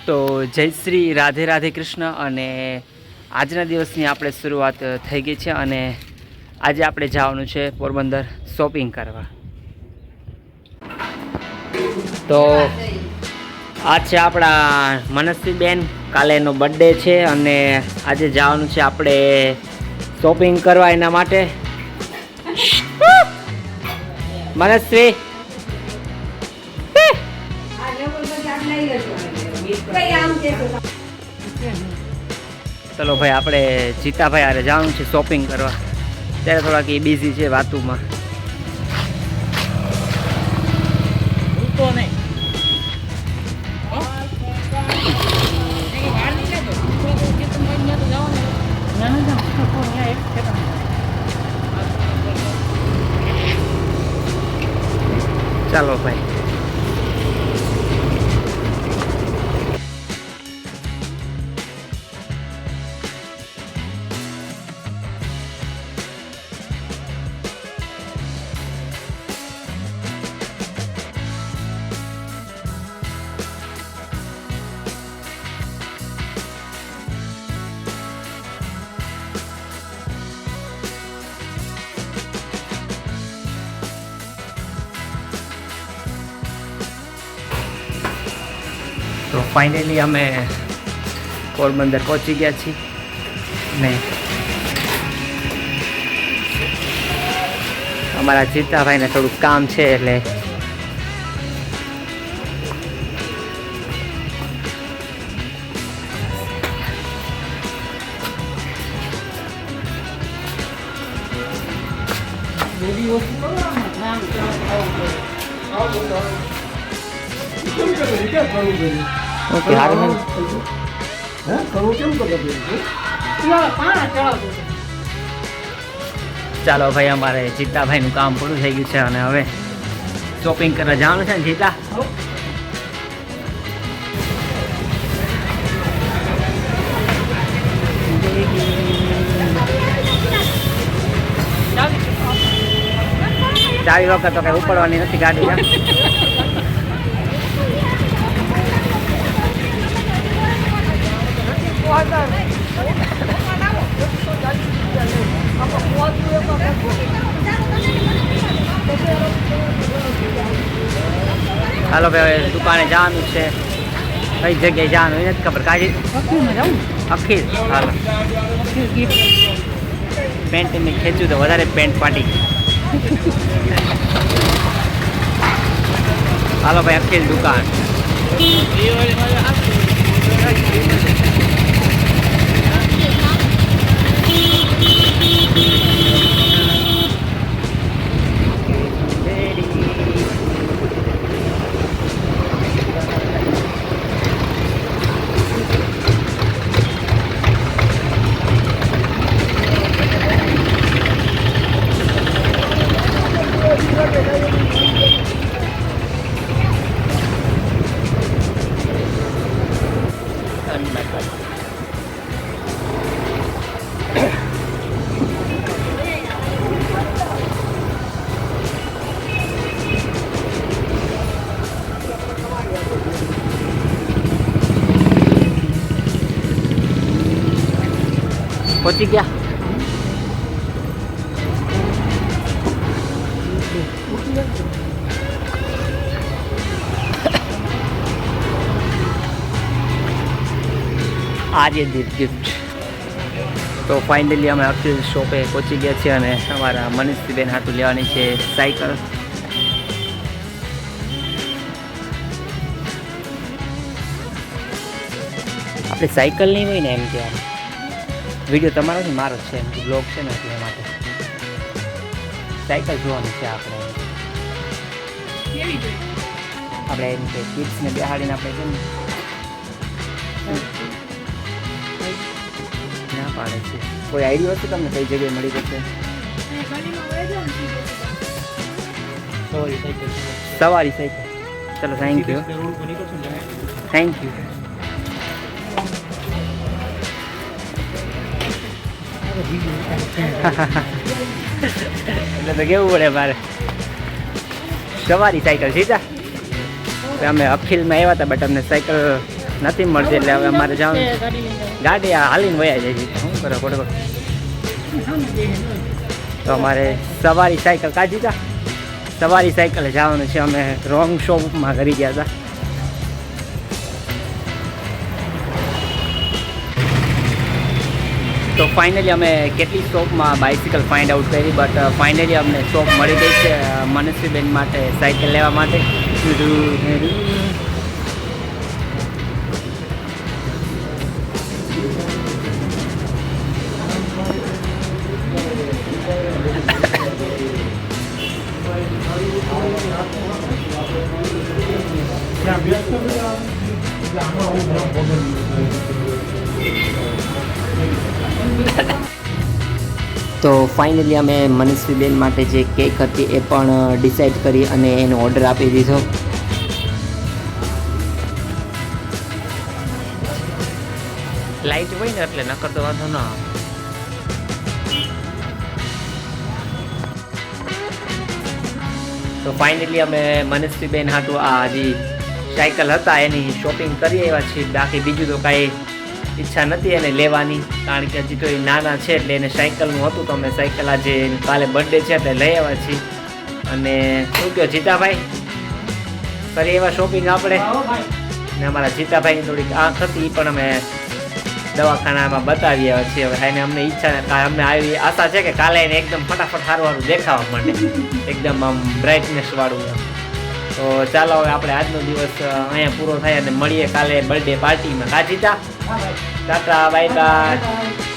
તો જય શ્રી રાધે રાધે કૃષ્ણ અને આજના દિવસની આપણે શરૂઆત થઈ ગઈ છે અને આજે આપણે જવાનું છે પોરબંદર શોપિંગ કરવા. તો આ છે આપણા મનસ્વીબેન, કાલે એનો બર્થડે છે અને આજે જવાનું છે આપણે શોપિંગ કરવા. એના માટે મનસ્વી ચલો ભાઈ, આપણે જીતાભાઈ આરે જવાનું છે શોપિંગ કરવા. ત્યારે થોડાક એ બિઝી છે વાતુમાં. ચાલો ભાઈ. તો ફાઇનલી અમે પોરબંદર પહોંચી ગયા છીએ ને અમારા જીતાભાઈને થોડુંક કામ છે એટલે ઓકે. ચાલો ભાઈ, અમારે જીતાભાઈનું કામ પૂરું થઈ ગયું છે અને હવે શોપિંગ કરવા જવાનું છે ને જીતા? ચાવી વખત તો કઈ ઉપડવાની નથી ગાડી. હાલો ભાઈ, દુકાને જવાનું છે. કઈ જગ્યાએ જવાનું એ નથી ખબર. કાઢી અખીર. હાલો, પેન્ટ મેં ખેંચ્યું તો વધારે પેન્ટ ફાટી. હાલો ભાઈ, અખીર દુકાન. પહોંચી ગયા. આજે ગિફ્ટ. તો ફાઇનલી અમે અખિલ શોપે પહોંચી ગયા છીએ અને અમારા મનીષબેન હાટું લેવાની છે સાયકલ. આપણે સાયકલ નહીં હોય ને એમ કે વિડીયો તમારો છે, મારો છે, એમ બ્લોગ છે ને એટલે માટે સાયકલ જોવાની છે. આપણે એમ કે કિડ્સને બેહાડીને આપણે છે ને ના પાડે છે. કોઈ આઈડિયા હશે તમને કઈ જગ્યાએ મળી જશે? સવારી સાયકલ. ચલો, થેન્ક યુ. Thank you. એટલે તો કેવું પડે મારે. સવારી સાયકલ સીધા અમે અખિલમાં આવ્યા હતા, બટ અમને સાયકલ નથી મળતી એટલે હવે અમારે જવાનું ગાડી હાલીને વયા જાય છે શું કરો બરોબર. તો અમારે સવારી સાયકલ કાઢી હતા, સવારી સાયકલે જવાનું છે. અમે રોંગ શોપમાં કરી ગયા હતા. તો ફાઇનલી અમે કેટલી શોપમાં બાઇસિકલ ફાઇન્ડ આઉટ કરી, બટ ફાઇનલી અમને શોપ મળી ગઈ છે મનસ્વીબેન માટે સાયકલ લેવા માટે. તો ફાઇનલી અમે મનસ્વીબેન માટે જે કેક હતી એ પણ ડિસાઈડ કરી અને એનો ઓર્ડર આપી દીધો. લાઇટ હોય ને એટલે નકર તો વાંધો ના આવે. તો ફાઇનલી અમે મનસ્વીબેન હાટું આ જે સાયકલ હતા એની શોપિંગ કરી આવ્યા છીએ. બાકી બીજું તો કાંઈ ઈચ્છા નથી એને લેવાની, કારણ કે હજી તો એ નાના છે એટલે એને સાયકલનું હતું. તો અમે સાયકલ આજે કાલે બર્થડે છે એટલે લઈ આવ્યા છીએ. અને શું કહો જીતાભાઈ, કરી એવા શોપિંગ આપણે ને અમારા જીતાભાઈની થોડીક આંખ હતી પણ અમે દવાખાનામાં બતાવી આવ્યા છીએ. હવે એને અમને ઈચ્છા અમને આવી આશા છે કે કાલે એને એકદમ ફટાફટ સારું સારું દેખાવા માંડે, એકદમ આમ બ્રાઇટનેસ વાળું. તો ચાલો હવે આપણે આજનો દિવસ અહીંયા પૂરો થાય અને મળીએ કાલે બર્થડે પાર્ટીમાં. કા જીતા, ટાટા, બાય બાય.